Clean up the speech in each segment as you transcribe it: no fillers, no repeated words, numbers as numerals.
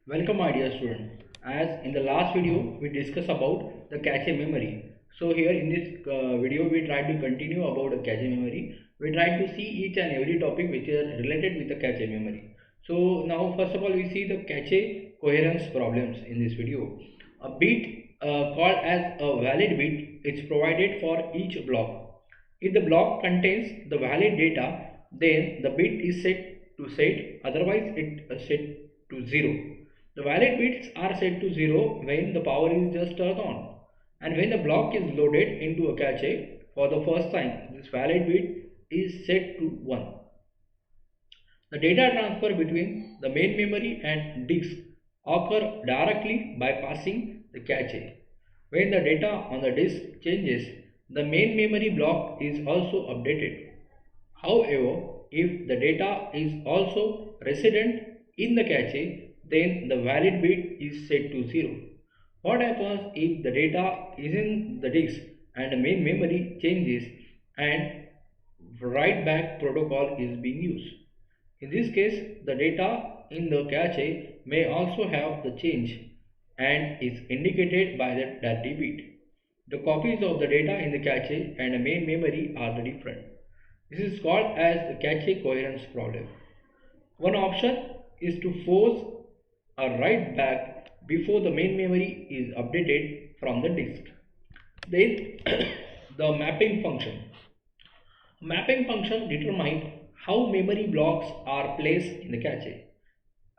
Welcome my dear student. As in the last video we discussed about the cache memory. So here in this video we try to continue about the cache memory. We try to see each and every topic which is related with the cache memory. So now first of all we see the cache coherence problems in this video. A bit called as a valid bit is provided for each block. If the block contains the valid data, then the bit is set to set, otherwise it is set to 0. The valid bits are set to 0 when the power is just turned on, and when the block is loaded into a cache for the first time, this valid bit is set to 1. The data transfer between the main memory and disk occur directly by passing the cache. When the data on the disk changes, the main memory block is also updated. However, if the data is also resident in the cache, then the valid bit is set to 0. What happens if the data is in the disk and the main memory changes and write back protocol is being used? In this case, the data in the cache may also have the change and is indicated by the dirty bit. The copies of the data in the cache and the main memory are the different. This is called as the cache coherence problem. One option is to force a write back before the main memory is updated from the disk. Then the mapping function. Mapping function determines how memory blocks are placed in the cache.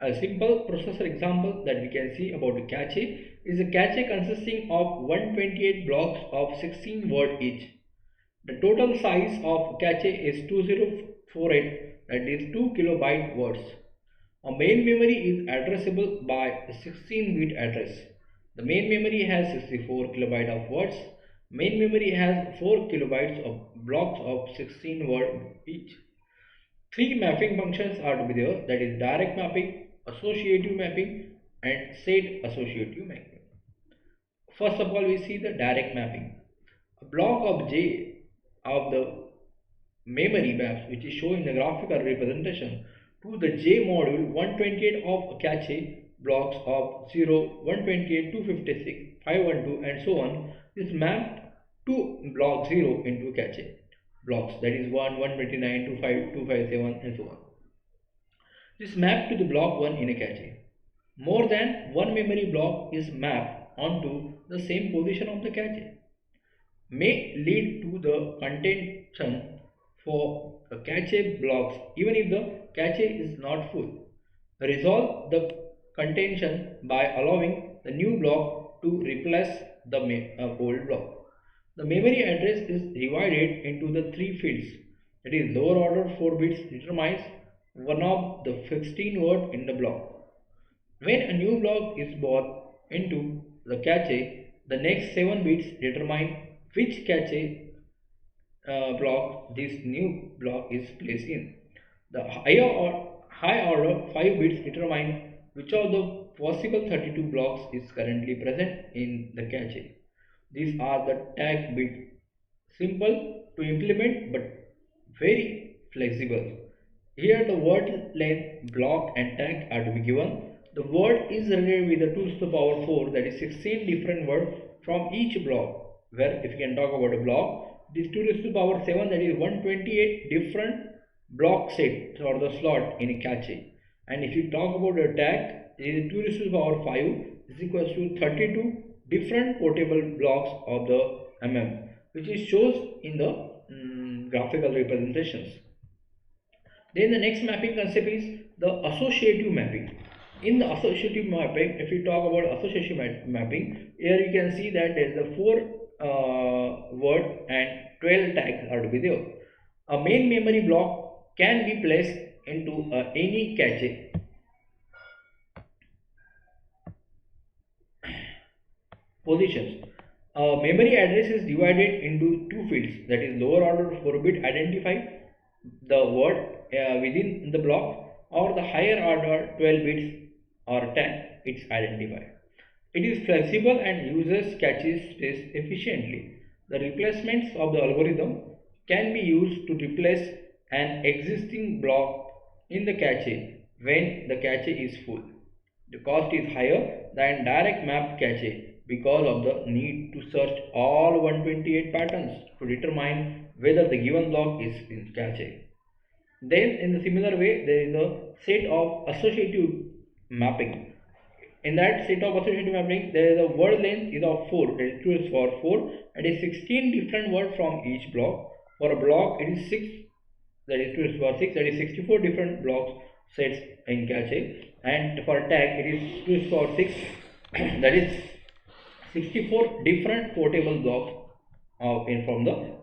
A simple processor example that we can see about the cache is a cache consisting of 128 blocks of 16 word each. The total size of cache is 2048, that is 2 kilobyte words. A main memory is addressable by a 16-bit address. The main memory has 64 kilobytes of words. Main memory has 4 kilobytes of blocks of 16 words each. Three mapping functions are to be there, that is direct mapping, associative mapping and set associative mapping. First of all we see the direct mapping. A block of J of the memory maps which is shown in the graphical representation to the J module 128 of cache blocks of 0, 128, 256, 512 and so on is mapped to block 0 into cache blocks, that is 1, 129, 25, 257 and so on. This mapped to the block 1 in a cache. More than one memory block is mapped onto the same position of the cache may lead to the contention for cache blocks even if the cache is not full. Resolve the contention by allowing the new block to replace the old block. The memory address is divided into the three fields, that is lower order 4 bits determines one of the 16 word in the block. When a new block is brought into the cache, the next 7 bits determine which cache block this new block is placed in. The high order 5 bits determine which of the possible 32 blocks is currently present in the cache. These are the tag bits. Simple to implement but very flexible. Here the word length, block and tag are to be given. The word is related with the 2 to the power 4, that is 16 different words from each block. Where if you can talk about a block, this 2 to the power 7, that is 128 different block sets or the slot in a cache. And if you talk about a tag, it is 2 to the power 5 is equals to 32 different portable blocks of the which is shows in the graphical representations. Then the next mapping concept is the associative mapping. In the associative mapping, if we talk about associative mapping, here you can see that there is a 4 word and 12 tags are to be there. A main memory block can be placed into any cache. Positions. Memory address is divided into two fields, that is lower order 4 bit identify the word within the block or the higher order 12 bits or 10 its identifier. It is flexible and uses cache space efficiently. The replacements of the algorithm can be used to replace an existing block in the cache when the cache is full. The cost is higher than direct map cache because of the need to search all 128 patterns to determine whether the given block is in cache. Then in the similar way, there is a set of associative mapping. In that set of associative mapping, there is a word length is of 4, that is 2 is for 4, and is 16 different words from each block. For a block, it is 6, that is 2 is for 6, that is 64 different blocks sets in cache. And for tag, it is 2 is for 6, that is 64 different portable blocks from the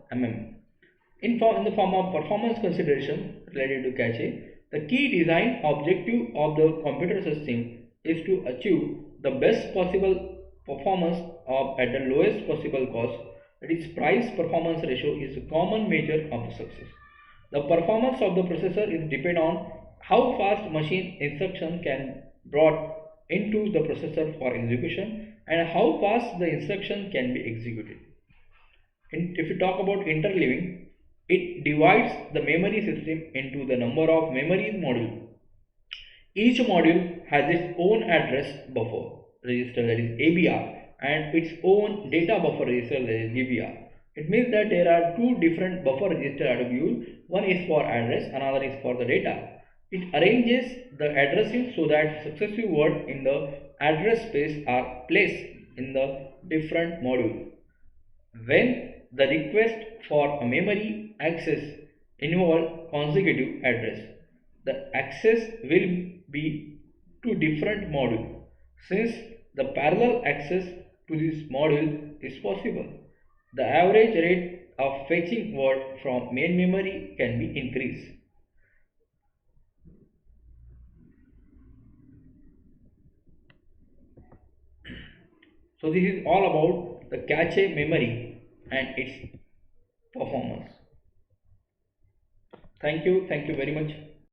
in the form of performance consideration related to cache, the key design objective of the computer system is to achieve the best possible performance at the lowest possible cost. That is, price performance ratio is a common measure of the success. The performance of the processor is depend on how fast machine instruction can brought into the processor for execution and how fast the instruction can be executed. If you talk about interleaving, it divides the memory system into the number of memory modules. Each module has its own address buffer register, that is ABR, and its own data buffer register, that is DBR. It means that there are two different buffer registers attributes. One is for address, another is for the data. It arranges the addressing so that successive words in the address space are placed in the different module. When the request for a memory access involve consecutive address, the access will be to different module. Since the parallel access to this module is possible, the average rate of fetching word from main memory can be increased. So this is all about the cache memory and its performance. Thank you very much.